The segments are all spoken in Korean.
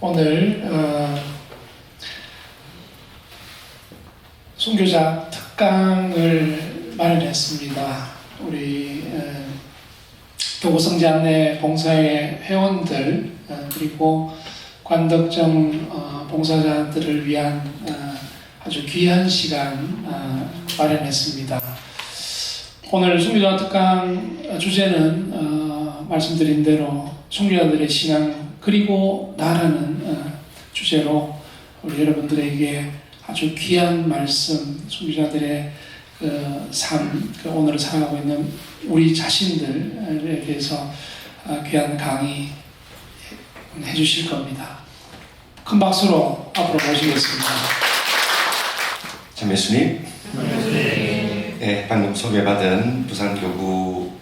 오늘 선교자 특강을 마련했습니다. 우리 교구성지안내 봉사의 회원들 그리고 관덕정 봉사자들을 위한 아주 귀한 시간 마련했습니다. 오늘 선교자 특강 주제는 말씀드린 대로 선교자들의 신앙 그리고 나라는 주제로 우리 여러분들에게 아주 귀한 말씀, 선교자들의 삶, 오늘을 살아가고 있는 우리 자신들에 대해서 귀한 강의 해주실 겁니다. 큰 박수로 앞으로 모시겠습니다. 참 예수님. 네, 방금 소개받은 부산교구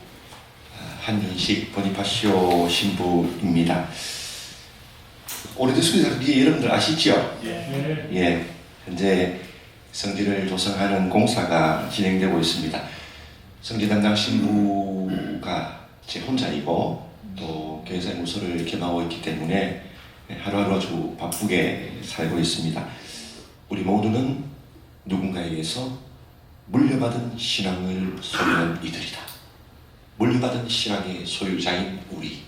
한윤식 보니파시오 신부입니다. 오래됐습니다. 여러분들 아시죠? 예. 현재 성지를 조성하는 공사가 진행되고 있습니다. 성지 담당 신부가 제 혼자이고 또 교회사의 무소를 겸하고 있기 때문에 하루하루 아주 바쁘게 살고 있습니다. 우리 모두는 누군가에게서 물려받은 신앙을 소유한 이들이다. 물려받은 신앙의 소유자인 우리.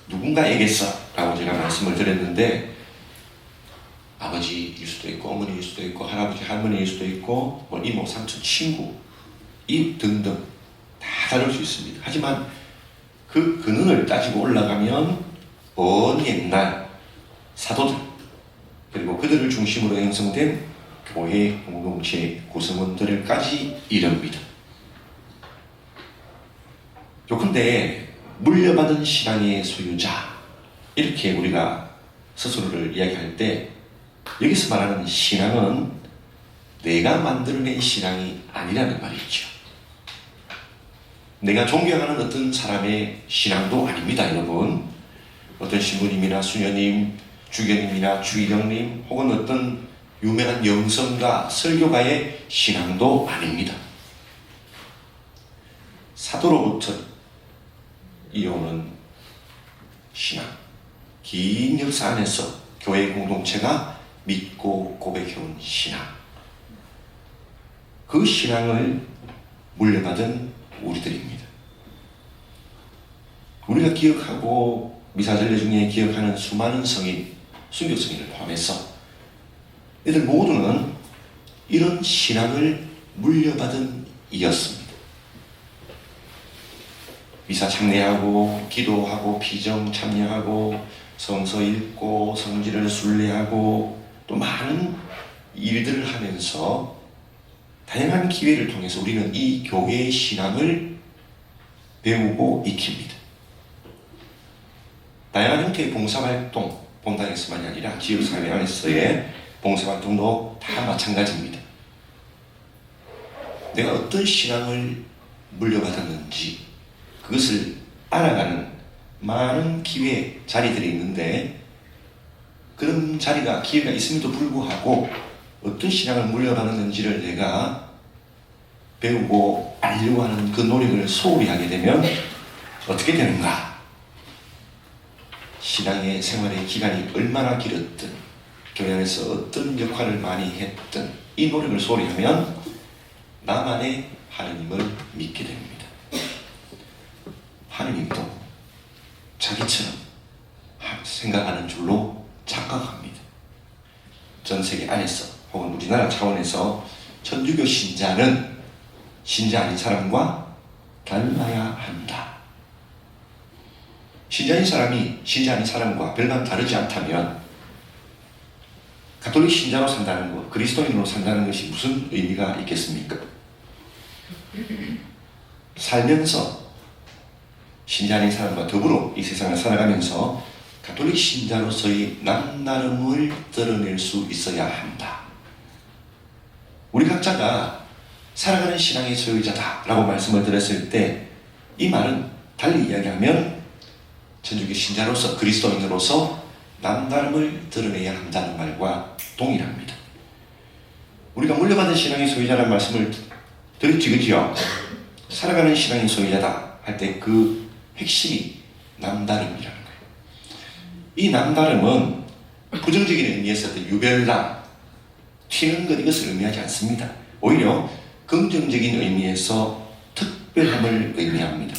누군가에게서 라고 제가 말씀을 드렸는데 아버지일 수도 있고 어머니일 수도 있고 할아버지 할머니일 수도 있고 뭐 이모 삼촌 친구 이 등등 다 다를 수 있습니다. 하지만 그 근원을 따지고 올라가면 먼 옛날 사도들 그리고 그들을 중심으로 형성된 교회 공동체 구성원들까지 이릅니다. 요컨대 물려받은 신앙의 소유자 이렇게 우리가 스스로를 이야기할 때 여기서 말하는 신앙은 내가 만들어낸 신앙이 아니라는 말이죠. 내가 존경하는 어떤 사람의 신앙도 아닙니다, 여러분. 어떤 신부님이나 수녀님, 주교님이나 주의령님 혹은 어떤 유명한 영성가, 설교가의 신앙도 아닙니다. 사도로부터 이어오는 신앙, 긴 역사 안에서 교회 공동체가 믿고 고백해온 신앙, 그 신앙을 물려받은 우리들입니다. 우리가 기억하고 미사전례 중에 기억하는 수많은 성인, 순교 성인을 포함해서 이들 모두는 이런 신앙을 물려받은 이였습니다. 미사 창례하고 기도하고 피정 참여하고 성서 읽고 성지를 순례하고 또 많은 일들을 하면서 다양한 기회를 통해서 우리는 이 교회의 신앙을 배우고 익힙니다. 다양한 형태의 봉사활동, 본당에서만이 아니라 지역사회 안에서의 봉사활동도 다 마찬가지입니다. 내가 어떤 신앙을 물려받았는지 그것을 알아가는 많은 기회, 자리들이 있는데 그런 자리가, 기회가 있음에도 불구하고 어떤 신앙을 물려받았는지를 내가 배우고 알려고 하는 그 노력을 소홀히 하게 되면 어떻게 되는가? 신앙의 생활의 기간이 얼마나 길었든 교회 안에서 어떤 역할을 많이 했든 이 노력을 소홀히 하면 나만의 하느님을 믿게 됩니다. 하느님도 자기처럼 생각하는 줄로 착각합니다. 전 세계 안에서 혹은 우리나라 차원에서 천주교 신자는 신자 아닌 사람과 달라야 한다. 신자인 사람이 신자 아닌 사람과 별반 다르지 않다면 가톨릭 신자로 산다는 것, 그리스도인으로 산다는 것이 무슨 의미가 있겠습니까? 살면서 신자 아닌 사람과 더불어 이 세상을 살아가면서 가톨릭 신자로서의 남다름을 드러낼 수 있어야 한다. 우리 각자가 살아가는 신앙의 소유자다라고 말씀을 드렸을 때 이 말은 달리 이야기하면 천주교 신자로서 그리스도인으로서 남다름을 드러내야 한다는 말과 동일합니다. 우리가 물려받은 신앙의 소유자라는 말씀을 드렸지, 그죠? 살아가는 신앙의 소유자다. 할 때 그 핵심이 남다름이라는 거예요. 이 남다름은 부정적인 의미에서 어떤 유별남, 튀는 것 이것을 의미하지 않습니다. 오히려 긍정적인 의미에서 특별함을 의미합니다.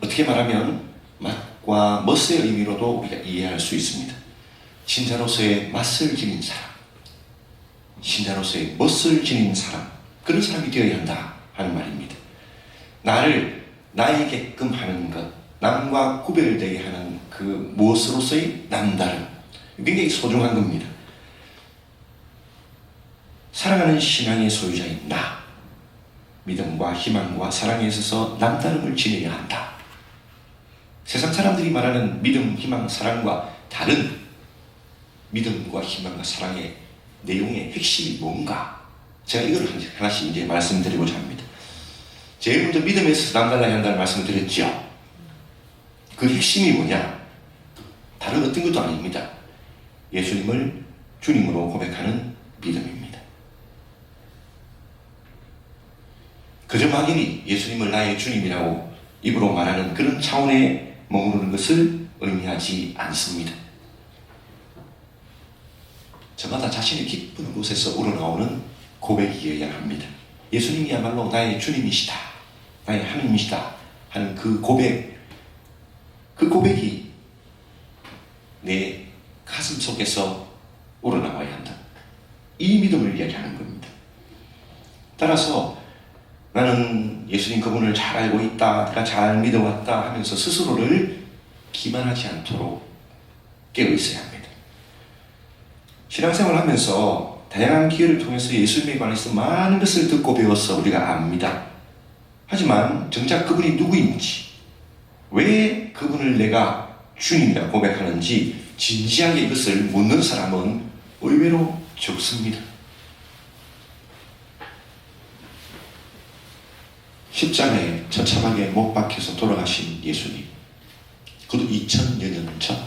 어떻게 말하면 맛과 멋의 의미로도 우리가 이해할 수 있습니다. 신자로서의 맛을 지닌 사람, 신자로서의 멋을 지닌 사람, 그런 사람이 되어야 한다 하는 말입니다. 나를 나에게끔 하는 것, 남과 구별되게 하는 그 무엇으로서의 남다름, 굉장히 소중한 겁니다. 사랑하는 신앙의 소유자인 나, 믿음과 희망과 사랑에 있어서 남다름을 지녀야 한다. 세상 사람들이 말하는 믿음, 희망, 사랑과 다른 믿음과 희망과 사랑의 내용의 핵심이 뭔가? 제가 이걸 하나씩 이제 말씀드리고자 합니다. 제일 먼저 믿음에 있어서 남달라야 한다는 말씀을 드렸죠. 그 핵심이 뭐냐? 다른 어떤 것도 아닙니다. 예수님을 주님으로 고백하는 믿음입니다. 그저 막연히 예수님을 나의 주님이라고 입으로 말하는 그런 차원에 머무르는 것을 의미하지 않습니다. 저마다 자신의 깊은 곳에서 우러나오는 고백이어야 합니다. 예수님이야말로 나의 주님이시다, 나의 하나님이시다 하는 그 고백, 그 고백이 내 가슴 속에서 우러나와야 한다. 이 믿음을 이야기하는 겁니다. 따라서 나는 예수님 그분을 잘 알고 있다, 내가 잘 믿어왔다 하면서 스스로를 기만하지 않도록 깨어 있어야 합니다. 신앙생활을 하면서 다양한 기회를 통해서 예수님에 관해서 많은 것을 듣고 배워서 우리가 압니다. 하지만 정작 그분이 누구인지, 왜 그분을 내가 주님이라 고백하는지 진지하게 이것을 묻는 사람은 의외로 적습니다. 십자가에 처참하게 못 박혀서 돌아가신 예수님, 그도 2000여 년 전,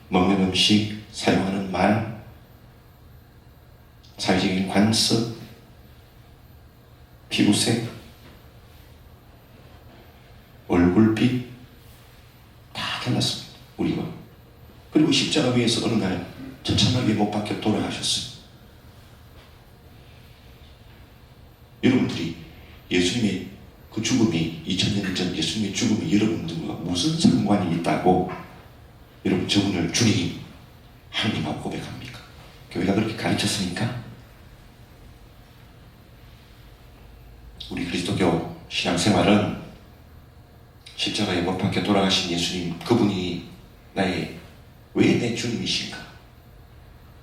먹는 음식, 사용하는 말, 사회적인 관습, 피부색, 얼굴빛 다 달랐습니다. 우리와. 그리고 십자가 위에서 어느 날 처참하게 못 박혀 돌아가셨습니다. 여러분들이 예수님의 그 죽음이, 2000년 전 예수님의 죽음이 여러분들과 무슨 상관이 있다고 여러분 저분을 주님, 하나님하고 고백합니까? 교회가 그렇게 가르쳤습니까? 우리 그리스도교 신앙생활은 십자가에 못 박혀 돌아가신 예수님, 그분이 나의 왜 내 주님이신가?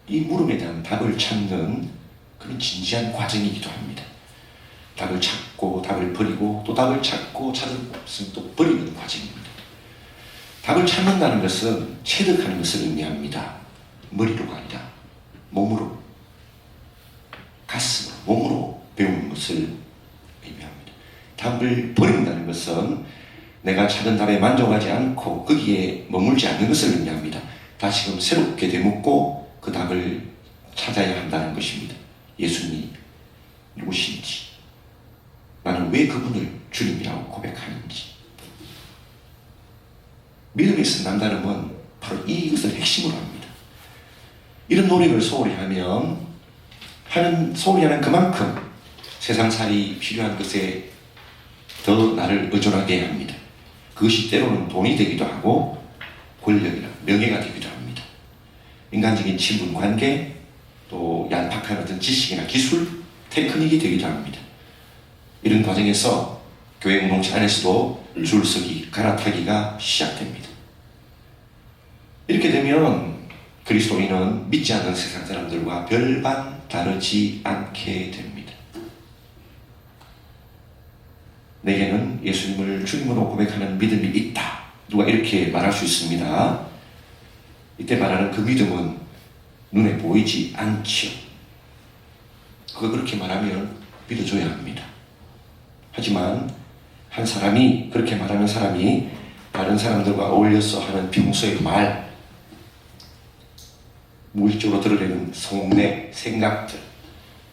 이 물음에 대한 답을 찾는 그런 진지한 과정이기도 합니다. 답을 찾고 답을 버리고 또 답을 찾고 찾은 것은 또 버리는 과정입니다. 답을 찾는다는 것은 체득하는 것을 의미합니다. 머리로가 아니라 몸으로, 가슴으로, 몸으로 배우는 것을 의미합니다. 답을 버린다는 것은 내가 찾은 답에 만족하지 않고 거기에 머물지 않는 것을 의미합니다. 다시금 새롭게 되묻고 그 답을 찾아야 한다는 것입니다. 예수님이 누구신지, 나는 왜 그분을 주님이라고 고백하는지. 믿음에 있는 남다름은 바로 이것을 핵심으로 합니다. 이런 노력을 소홀히 하면 소홀히 하는 그만큼 세상살이 필요한 것에 더 나를 의존하게 합니다. 그것이 때로는 돈이 되기도 하고 권력이나 명예가 되기도 합니다. 인간적인 친분관계, 또 얄팍한 어떤 지식이나 기술, 테크닉이 되기도 합니다. 이런 과정에서 교회 공동체 안에서도 줄서기, 갈아타기가 시작됩니다. 이렇게 되면 그리스도인은 믿지 않는 세상 사람들과 별반 다르지 않게 됩니다. 내게는 예수님을 주님으로 고백하는 믿음이 있다. 누가 이렇게 말할 수 있습니다. 이때 말하는 그 믿음은 눈에 보이지 않지요. 그거 그렇게 말하면 믿어줘야 합니다. 하지만 한 사람이, 그렇게 말하는 사람이 다른 사람들과 어울려서 하는 평소의 말, 무의식적으로 드러내는 속내, 생각들,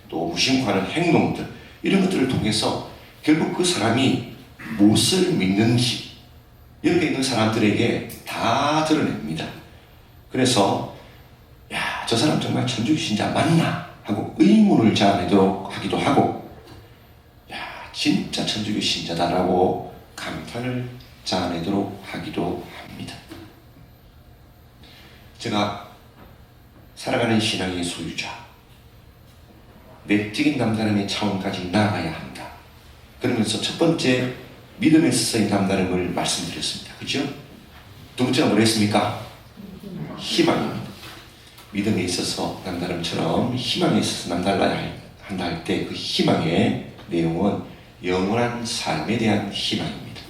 또 무심코 하는 행동들, 이런 것들을 통해서 결국 그 사람이 무엇을 믿는지 옆에 있는 사람들에게 다 드러냅니다. 그래서 야, 저 사람 정말 천주교 신자 맞나? 하고 의문을 자아내도록 하기도 하고, 야, 진짜 천주교 신자다라고 감탄을 자아내도록 하기도 합니다. 제가 살아가는 신앙의 소유자, 내적인 남다름의 차원까지 나아가야 한다. 그러면서 첫 번째 믿음에 있어서의 남다름을 말씀드렸습니다. 그렇죠? 두 번째가 뭐랬습니까? 희망입니다. 믿음에 있어서 남다름처럼 희망에 있어서 남달라야 한다 할 때 그 희망의 내용은 영원한 삶에 대한 희망입니다.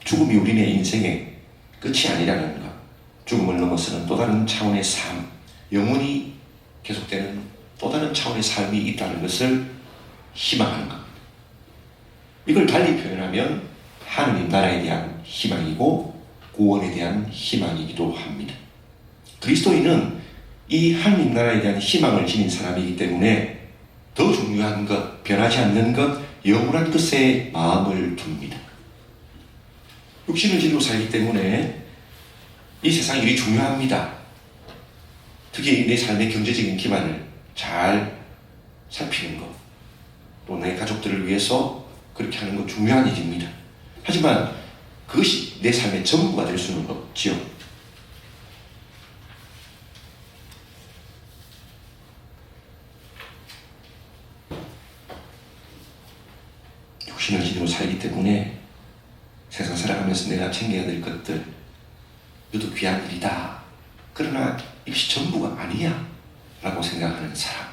죽음이 우리의 인생의 끝이 아니라는 것, 죽음을 넘어서는 또 다른 차원의 삶, 영원히 계속되는 또 다른 차원의 삶이 있다는 것을 희망하는 겁니다. 이걸 달리 표현하면 하느님 나라에 대한 희망이고 구원에 대한 희망이기도 합니다. 그리스도인은 이 하느님 나라에 대한 희망을 지닌 사람이기 때문에 더 중요한 것, 변하지 않는 것, 영원한 것에 마음을 둡니다. 육신을 지니고 살기 때문에 이 세상 일이 중요합니다. 특히 내 삶의 경제적인 기반을 잘 살피는 것, 또 내 가족들을 위해서 그렇게 하는 것 중요한 일입니다. 하지만 그것이 내 삶의 전부가 될 수는 없지요. 육신을 지니고 살기 때문에 세상 살아가면서 내가 챙겨야 될 것들, 이것도 귀한 일이다. 그러나 이것이 전부가 아니야 라고 생각하는 사람,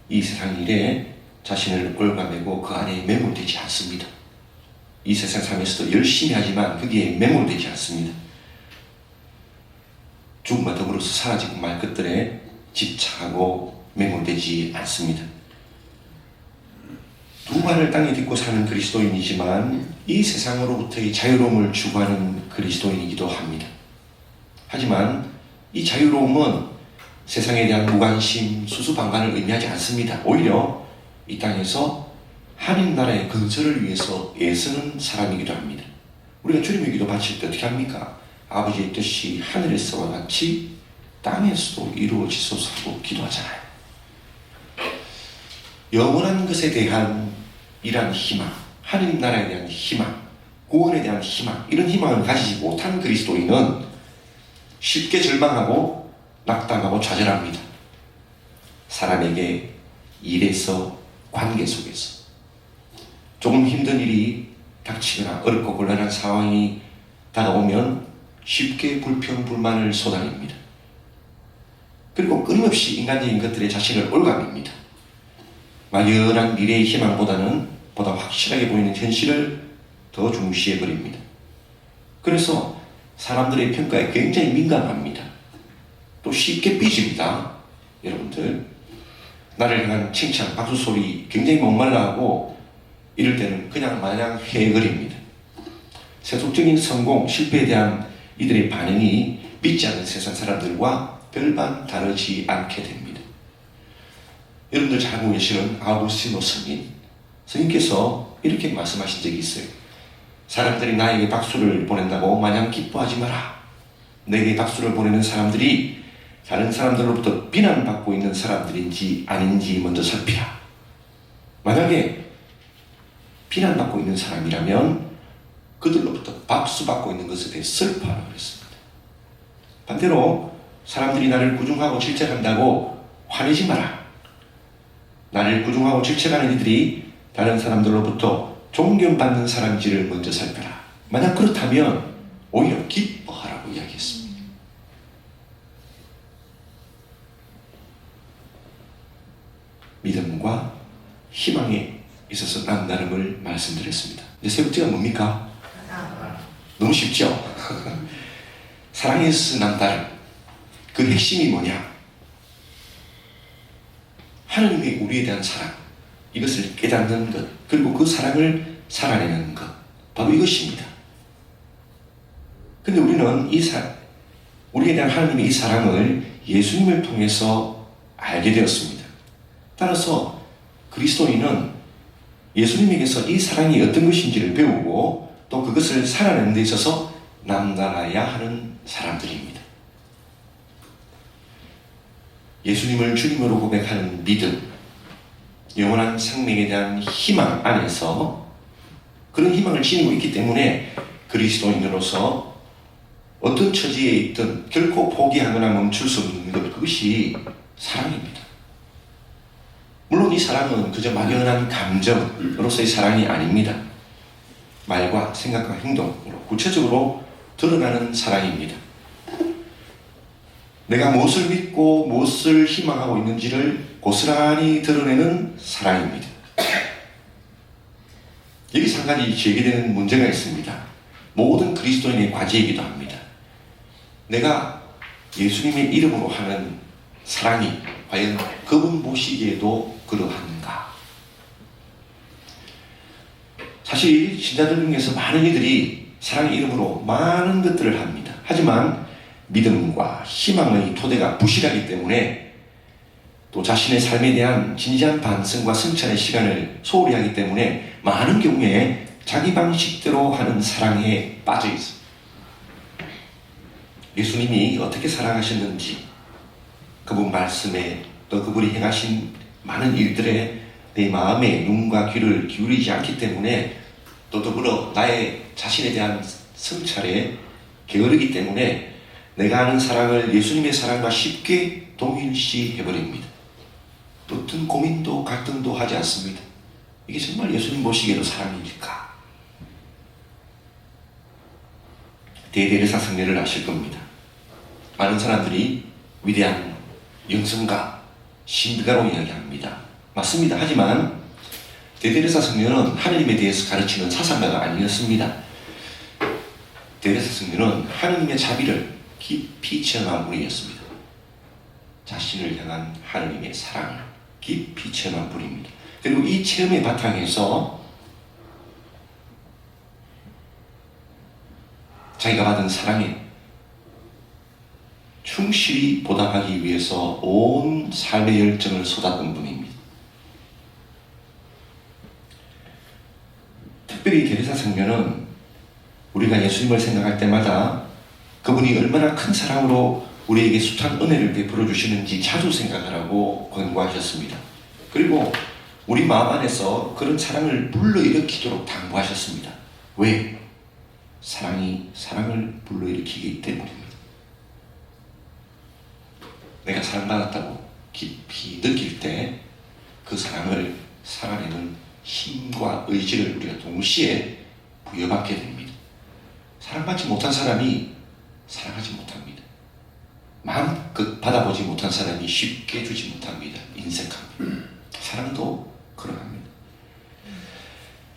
이 세상 일에 자신을 올가매고 그 안에 매몰되지 않습니다. 이 세상 삶에서도 열심히 하지만 거기에 매몰되지 않습니다. 죽음과 더불어서 사라지고 말 것들에 집착하고 매몰되지 않습니다. 두 발을 땅에 딛고 사는 그리스도인이지만 이 세상으로부터의 자유로움을 추구하는 그리스도인이기도 합니다. 하지만 이 자유로움은 세상에 대한 무관심, 수수방관을 의미하지 않습니다. 오히려 이 땅에서 하나님 나라의 건설을 위해서 애쓰는 사람이기도 합니다. 우리가 주님의 기도 바칠 때 어떻게 합니까? 아버지의 뜻이 하늘에서와 같이 땅에서도 이루어지소서 하고 기도하잖아요. 영원한 것에 대한 이러한 희망, 하나님 나라에 대한 희망, 구원에 대한 희망, 이런 희망을 가지지 못한 그리스도인은 쉽게 절망하고 낙담하고 좌절합니다. 사람에게 일에서, 관계 속에서 조금 힘든 일이 닥치거나 어렵고 곤란한 상황이 다가오면 쉽게 불평, 불만을 쏟아냅니다. 그리고 끊임없이 인간적인 것들에 자신을 올가맵니다. 막연한 미래의 희망보다는 보다 확실하게 보이는 현실을 더 중시해버립니다. 그래서 사람들의 평가에 굉장히 민감합니다. 또 쉽게 삐집니다. 여러분들, 나를 향한 칭찬, 박수 소리 굉장히 목말라하고 이럴 때는 그냥 마냥 헤거립니다. 세속적인 성공, 실패에 대한 이들의 반응이 믿지 않는 세상 사람들과 별반 다르지 않게 됩니다. 여러분들 잘 알고 계시는 아우구스티노 스님께서 이렇게 말씀하신 적이 있어요. 사람들이 나에게 박수를 보낸다고 마냥 기뻐하지 마라. 내게 박수를 보내는 사람들이 다른 사람들로부터 비난받고 있는 사람들인지 아닌지 먼저 살피라. 만약에 비난받고 있는 사람이라면 그들로부터 박수받고 있는 것에 대해 슬퍼하라고 그랬습니다. 반대로 사람들이 나를 구중하고 질책한다고 화내지 마라. 나를 구중하고 질책하는 이들이 다른 사람들로부터 존경받는 사람인지를 먼저 살펴라. 만약 그렇다면 오히려 기뻐하라고 이야기했습니다. 믿음과 희망에 있어서 남다름을 말씀드렸습니다. 이제 세 번째가 뭡니까? 너무 쉽죠? 사랑에 있어서 남다름. 그 핵심이 뭐냐? 하나님의 우리에 대한 사랑, 이것을 깨닫는 것, 그리고 그 사랑을 살아내는 것, 바로 이것입니다. 근데 우리는 우리에 대한 하나님의 이 사랑을 예수님을 통해서 알게 되었습니다. 따라서 그리스도인은 예수님에게서 이 사랑이 어떤 것인지를 배우고 또 그것을 살아내는 데 있어서 남달라야 하는 사람들입니다. 예수님을 주님으로 고백하는 믿음, 영원한 생명에 대한 희망 안에서 그런 희망을 지니고 있기 때문에 그리스도인으로서 어떤 처지에 있든 결코 포기하거나 멈출 수 없는 것, 그것이 사랑입니다. 물론 이 사랑은 그저 막연한 감정으로서의 사랑이 아닙니다. 말과 생각과 행동으로 구체적으로 드러나는 사랑입니다. 내가 무엇을 믿고 무엇을 희망하고 있는지를 고스란히 드러내는 사랑입니다. 여기서 한 가지 제기되는 문제가 있습니다. 모든 그리스도인의 과제이기도 합니다. 내가 예수님의 이름으로 하는 사랑이 과연 그분 보시기에도 그러한가? 사실 신자들 중에서 많은 이들이 사랑의 이름으로 많은 것들을 합니다. 하지만 믿음과 희망의 토대가 부실하기 때문에 또 자신의 삶에 대한 진지한 반성과 성찰의 시간을 소홀히 하기 때문에 많은 경우에 자기 방식대로 하는 사랑에 빠져 있습니다. 예수님이 어떻게 사랑하셨는지 그분 말씀에 또 그분이 행하신 많은 일들에 내 마음의 눈과 귀를 기울이지 않기 때문에 또 더불어 나의 자신에 대한 성찰에 게으르기 때문에 내가 아는 사랑을 예수님의 사랑과 쉽게 동일시해버립니다. 또 어떤 고민도 갈등도 하지 않습니다. 이게 정말 예수님 보시기에도 사랑입니까? 대데레사 성례를 아실 겁니다. 많은 사람들이 위대한 영성가, 신비가로 이야기합니다. 맞습니다. 하지만 대데레사 성녀는 하느님에 대해서 가르치는 사상가가 아니었습니다. 대데레사 성녀는 하느님의 자비를 깊이 체험한 분이었습니다. 자신을 향한 하느님의 사랑을 깊이 체험한 분입니다. 그리고 이 체험의 바탕에서 자기가 받은 사랑에 충실히 보답하기 위해서 온 삶의 열정을 쏟았던 분입니다. 특별히 데레사 성녀는 우리가 예수님을 생각할 때마다 그분이 얼마나 큰 사랑으로 우리에게 숱한 은혜를 베풀어 주시는지 자주 생각하라고 권고하셨습니다. 그리고 우리 마음 안에서 그런 사랑을 불러일으키도록 당부하셨습니다. 왜? 사랑이 사랑을 불러일으키기 때문입니다. 내가 사랑받았다고 깊이 느낄 때 그 사랑을 살아내는 힘과 의지를 우리가 동시에 부여받게 됩니다. 사랑받지 못한 사람이 사랑하지 못합니다. 마음껏 받아보지 못한 사람이 쉽게 주지 못합니다. 인색합니다. 사랑도 그러합니다.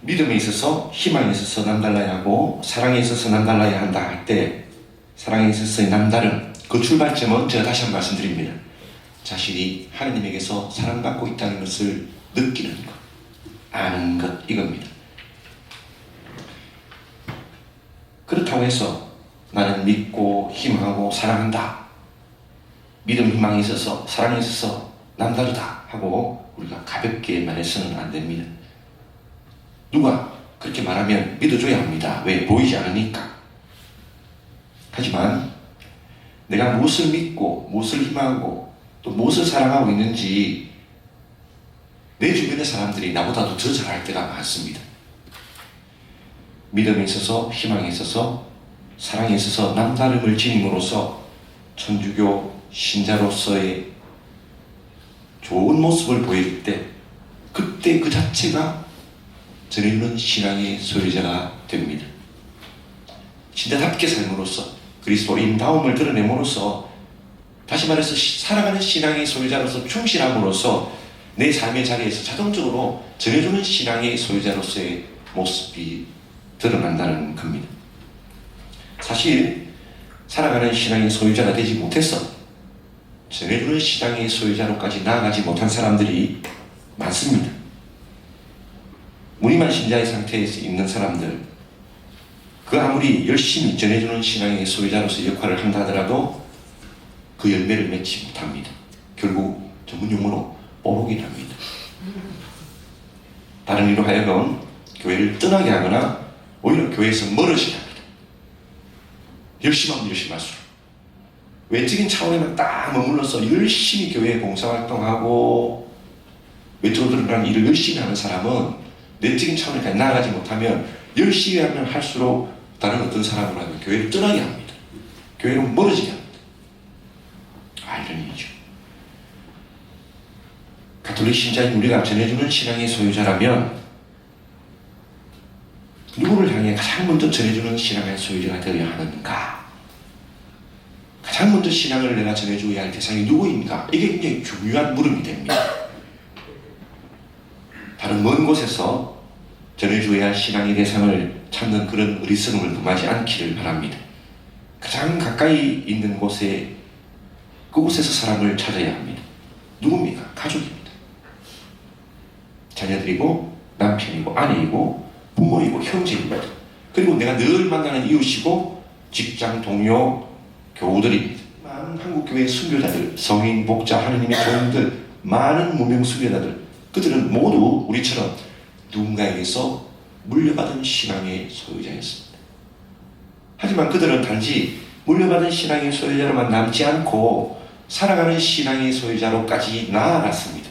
믿음에 있어서 희망에 있어서 남달라야 하고 사랑에 있어서 남달라야 한다 할 때 사랑에 있어서의 남다름, 그 출발점은 제가 다시 한번 말씀드립니다. 자신이 하느님에게서 사랑받고 있다는 것을 느끼는 것, 아는 것, 이겁니다. 그렇다고 해서 나는 믿고 희망하고 사랑한다, 믿음 희망에 있어서 사랑에 있어서 남다르다 하고 우리가 가볍게 말해서는 안 됩니다. 누가 그렇게 말하면 믿어줘야 합니다. 왜? 보이지 않으니까. 하지만 내가 무엇을 믿고 무엇을 희망하고 또 무엇을 사랑하고 있는지 내 주변의 사람들이 나보다도 더 잘 알 때가 많습니다. 믿음에 있어서 희망에 있어서 사랑에 있어서 남다름을 지님으로써 천주교 신자로서의 좋은 모습을 보일 때 그때 그 자체가 전해주는 신앙의 소유자가 됩니다. 신자답게 삶으로써 그리스도인다움을 드러냄으로써 다시 말해서 살아가는 신앙의 소유자로서 충실함으로써 내 삶의 자리에서 자동적으로 전해주는 신앙의 소유자로서의 모습이 드러난다는 겁니다. 사실 살아가는 신앙의 소유자가 되지 못해서 전해주는 신앙의 소유자로까지 나아가지 못한 사람들이 많습니다. 무늬만 신자의 상태에서 있는 사람들, 그 아무리 열심히 전해주는 신앙의 소유자로서 역할을 한다 하더라도 그 열매를 맺지 못합니다. 결국 전문 용어로 뽀록이 납니다. 다른 이로 하여금 교회를 떠나게 하거나 오히려 교회에서 멀어지게 합니다. 열심히 하면 열심히 할수록. 외적인 차원에만 딱 머물러서 열심히 교회 봉사활동하고 외적으로 드러나는 일을 열심히 하는 사람은 내적인 차원에까지 나아가지 못하면 열심히 하면 할수록 다른 어떤 사람으로 하면 교회를 떠나게 합니다. 교회로 멀어지게 합니다. 이런 일이죠. 가톨릭 신자인 우리가 전해주는 신앙의 소유자라면 누구를 향해 가장 먼저 전해주는 신앙의 소유자가 되어야 하는가? 가장 먼저 신앙을 내가 전해줘야 할 대상이 누구인가? 이게 굉장히 중요한 물음이 됩니다. 다른 먼 곳에서 전해줘야 할 신앙의 대상을 찾는 그런 어리석음을 금하지 않기를 바랍니다. 가장 가까이 있는 곳에 그곳에서 사람을 찾아야 합니다. 누굽니까? 가족입니다. 자녀들이고 남편이고 아내이고 부모이고 형제입니다. 그리고 내가 늘 만나는 이웃이고 직장 동료 교우들입니다. 많은 한국교회 순교자들, 성인, 목자, 하느님의 종들, 많은 무명 순교자들, 그들은 모두 우리처럼 누군가에게서 물려받은 신앙의 소유자였습니다. 하지만 그들은 단지 물려받은 신앙의 소유자로만 남지 않고 살아가는 신앙의 소유자로까지 나아갔습니다.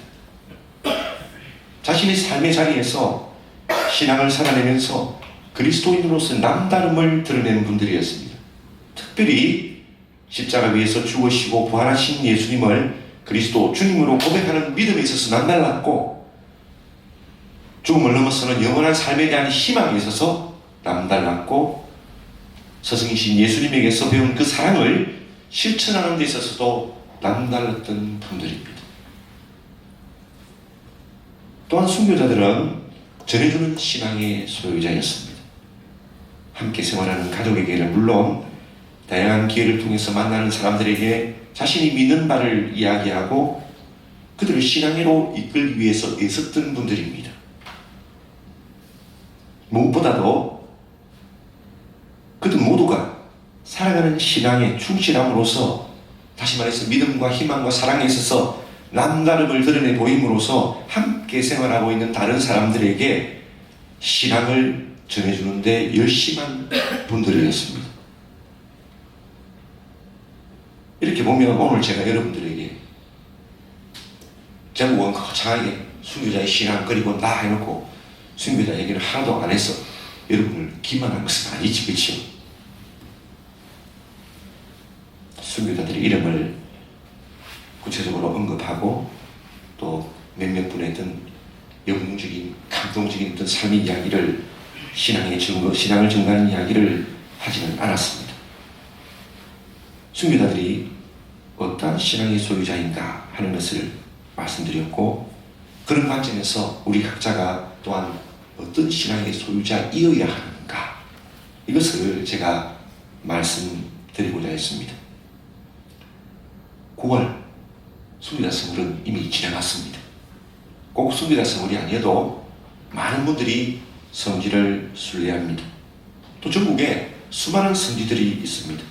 자신의 삶의 자리에서 신앙을 살아내면서 그리스도인으로서 남다름을 드러내는 분들이었습니다. 특별히 십자가 위에서 죽으시고 부활하신 예수님을 그리스도 주님으로 고백하는 믿음에 있어서 남달랐고 죽음을 넘어서는 영원한 삶에 대한 희망에 있어서 남달랐고 스승이신 예수님에게서 배운 그 사랑을 실천하는 데 있어서도 남달랐던 분들입니다. 또한 순교자들은 전해주는 신앙의 소유자였습니다. 함께 생활하는 가족에게는 물론 다양한 기회를 통해서 만나는 사람들에게 자신이 믿는 바를 이야기하고 그들을 신앙으로 이끌기 위해서 애썼던 분들입니다. 무엇보다도 그들 모두가 살아가는 신앙에 충실함으로써 다시 말해서 믿음과 희망과 사랑에 있어서 남다름을 드러내 보임으로써 함께 생활하고 있는 다른 사람들에게 신앙을 전해주는데 열심한 분들이었습니다. 이렇게 보면 오늘 제가 여러분들에게 제목은 거창하게 순교자의 신앙 그리고 나 해놓고 순교자 얘기를 하나도 안 해서 여러분을 기만한 것은 아니지, 그렇죠? 순교자들의 이름을 구체적으로 언급하고 또 몇몇 분의 어떤 영웅적인 감동적인 어떤 삶의 이야기를 신앙의 증거, 신앙을 증거하는 이야기를 하지는 않았습니다. 순교자들이 어떠한 신앙의 소유자인가 하는 것을 말씀드렸고 그런 관점에서 우리 각자가 또한 어떤 신앙의 소유자이어야 하는가 이것을 제가 말씀드리고자 했습니다. 9월 순교자 선물은 이미 지나갔습니다. 꼭 순교자 선물이 아니어도 많은 분들이 성지를 순례합니다. 또 전국에 수많은 성지들이 있습니다.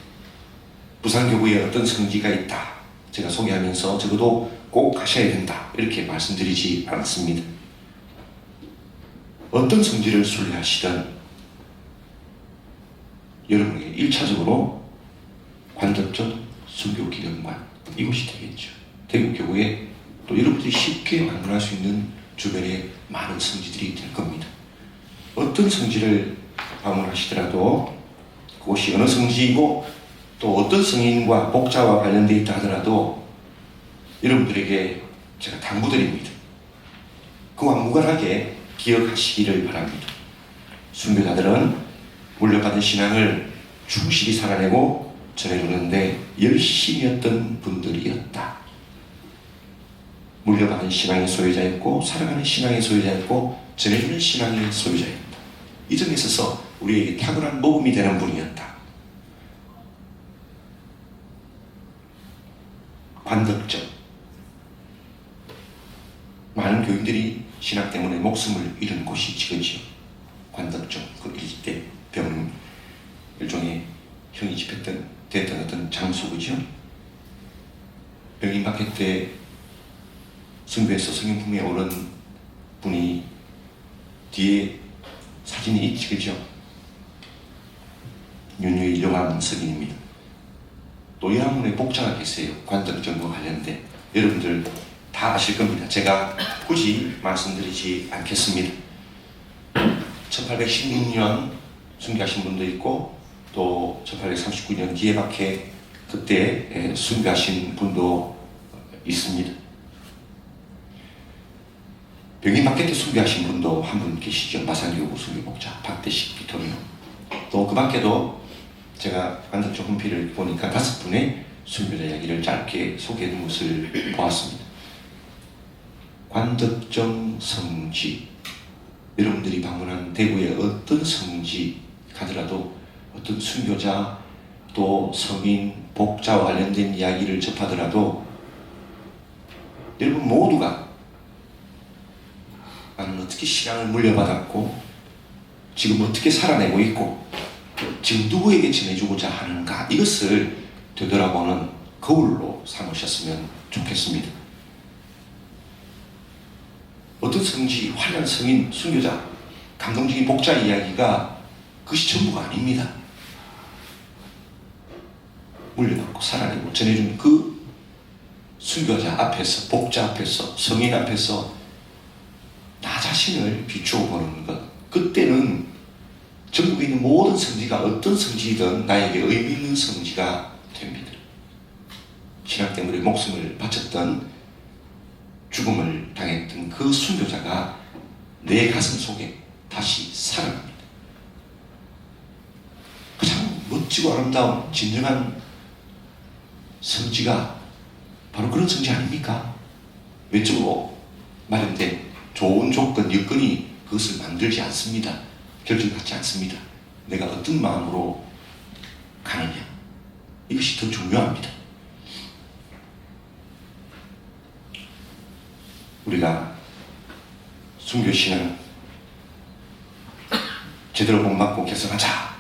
부산교구에 어떤 성지가 있다 제가 소개하면서 적어도 꼭 가셔야 된다 이렇게 말씀드리지 않습니다. 어떤 성지를 순례하시든 여러분에게 1차적으로 관덕전 순교기념관 이곳이 되겠죠. 대구교구에 또 여러분들이 쉽게 방문할 수 있는 주변에 많은 성지들이 될 겁니다. 어떤 성지를 방문하시더라도 그곳이 어느 성지이고 또 어떤 성인과 목자와 관련되어 있다 하더라도 여러분들에게 제가 당부드립니다. 그와 무관하게 기억하시기를 바랍니다. 순교자들은 물려받은 신앙을 충실히 살아내고 전해주는데 열심히 했던 분들이었다. 물려받은 신앙의 소유자였고 살아가는 신앙의 소유자였고 전해주는 신앙의 소유자였다. 이 점에 있어서 우리에게 탁월한 모범이 되는 분이었다. 관덕정. 많은 교인들이 신앙 때문에 목숨을 잃은 곳이 지금이죠. 관덕정. 그 일대 병 일종의 형이 집했던 어떤 장소이죠. 병임박해 때 승부에서 성인품에 오른 분이 뒤에 사진이 있지, 그죠? 윤유일 영암 석인입니다. 또 영암문에 복자가 계세요. 관덕정과 관련된. 여러분들 다 아실 겁니다. 제가 굳이 말씀드리지 않겠습니다. 1816년 순교하신 분도 있고 또 1839년 기해박해 그때 순교하신 분도 있습니다. 병이 맞게 때 순교하신 분도 한 분 계시죠. 마산교구 순교복자 박대식 비토리노. 또 그 밖에도 제가 관덕정 홈피를 보니까 5분의 순교자 이야기를 짧게 소개해둔 것을 보았습니다. 관덕정 성지, 여러분들이 방문한 대구의 어떤 성지 가더라도 어떤 순교자 또 성인, 복자와 관련된 이야기를 접하더라도 여러분 모두가 나는 어떻게 신앙을 물려받았고 지금 어떻게 살아내고 있고 지금 누구에게 전해주고자 하는가, 이것을 되돌아보는 거울로 삼으셨으면 좋겠습니다. 어떤 성지, 화려한 성인, 순교자, 감동적인 복자 이야기가 그것이 전부가 아닙니다. 물려받고 살아내고 전해준 그 순교자 앞에서, 복자 앞에서, 성인 앞에서 나 자신을 비추어 보는 것, 그때는 전국에 있는 모든 성지가 어떤 성지이든 나에게 의미 있는 성지가 됩니다. 신앙 때문에 목숨을 바쳤던, 죽음을 당했던 그 순교자가 내 가슴 속에 다시 살아납니다. 가장 멋지고 아름다운 진정한 성지가 바로 그런 성지 아닙니까? 외적으로 마련된 좋은 조건, 여건이 그것을 만들지 않습니다. 결정받지 않습니다. 내가 어떤 마음으로 가느냐, 이것이 더 중요합니다. 우리가 순교신앙 제대로 본받고 개성하자,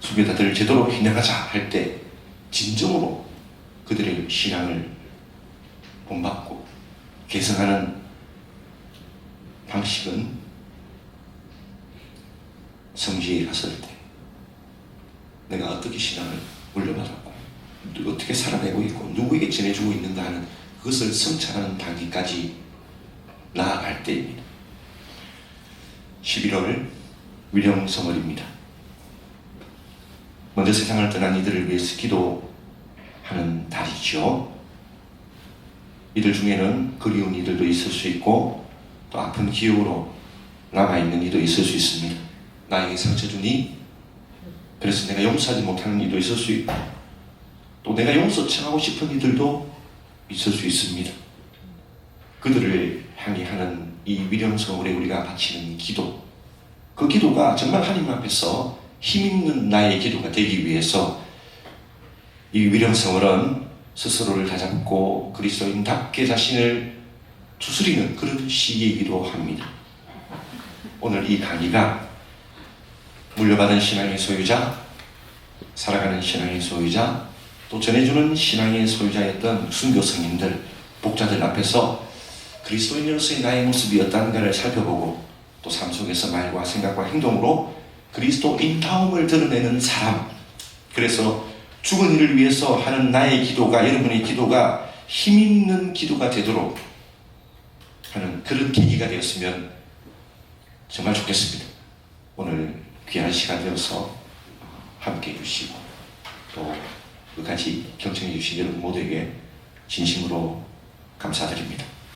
순교자들을 제대로 인정하자 할 때 진정으로 그들의 신앙을 본받고 개성하는 방식은 성지에 갔을 때 내가 어떻게 신앙을 물려받았고 어떻게 살아내고 있고 누구에게 전해주고 있는가 하는 그것을 성찰하는 단계까지 나아갈 때입니다. 11월 위령성월입니다. 먼저 세상을 떠난 이들을 위해서 기도하는 달이죠. 이들 중에는 그리운 이들도 있을 수 있고 또 아픈 기억으로 남아있는 이도 있을 수 있습니다. 나에게 상처 주니 그래서 내가 용서하지 못하는 이도 있을 수 있고 또 내가 용서 청하고 싶은 이들도 있을 수 있습니다. 그들을 향해 하는 이 위령성월에 우리가 바치는 기도, 그 기도가 정말 하나님 앞에서 힘있는 나의 기도가 되기 위해서 이 위령성월은 스스로를 다잡고 그리스도인답게 자신을 추스리는 그런 시기이기도 합니다. 오늘 이 강의가 물려받은 신앙의 소유자, 살아가는 신앙의 소유자, 또 전해주는 신앙의 소유자였던 순교 성인들, 복자들 앞에서 그리스도인으로서의 나의 모습이 어떠한가를 살펴보고 또 삶 속에서 말과 생각과 행동으로 그리스도인다움을 드러내는 사람, 그래서 죽은 이를 위해서 하는 나의 기도가, 여러분의 기도가 힘있는 기도가 되도록 하는 그런 계기가 되었으면 정말 좋겠습니다. 오늘 귀한 시간 되어서 함께 해주시고 또 끝까지 경청해 주신 여러분 모두에게 진심으로 감사드립니다.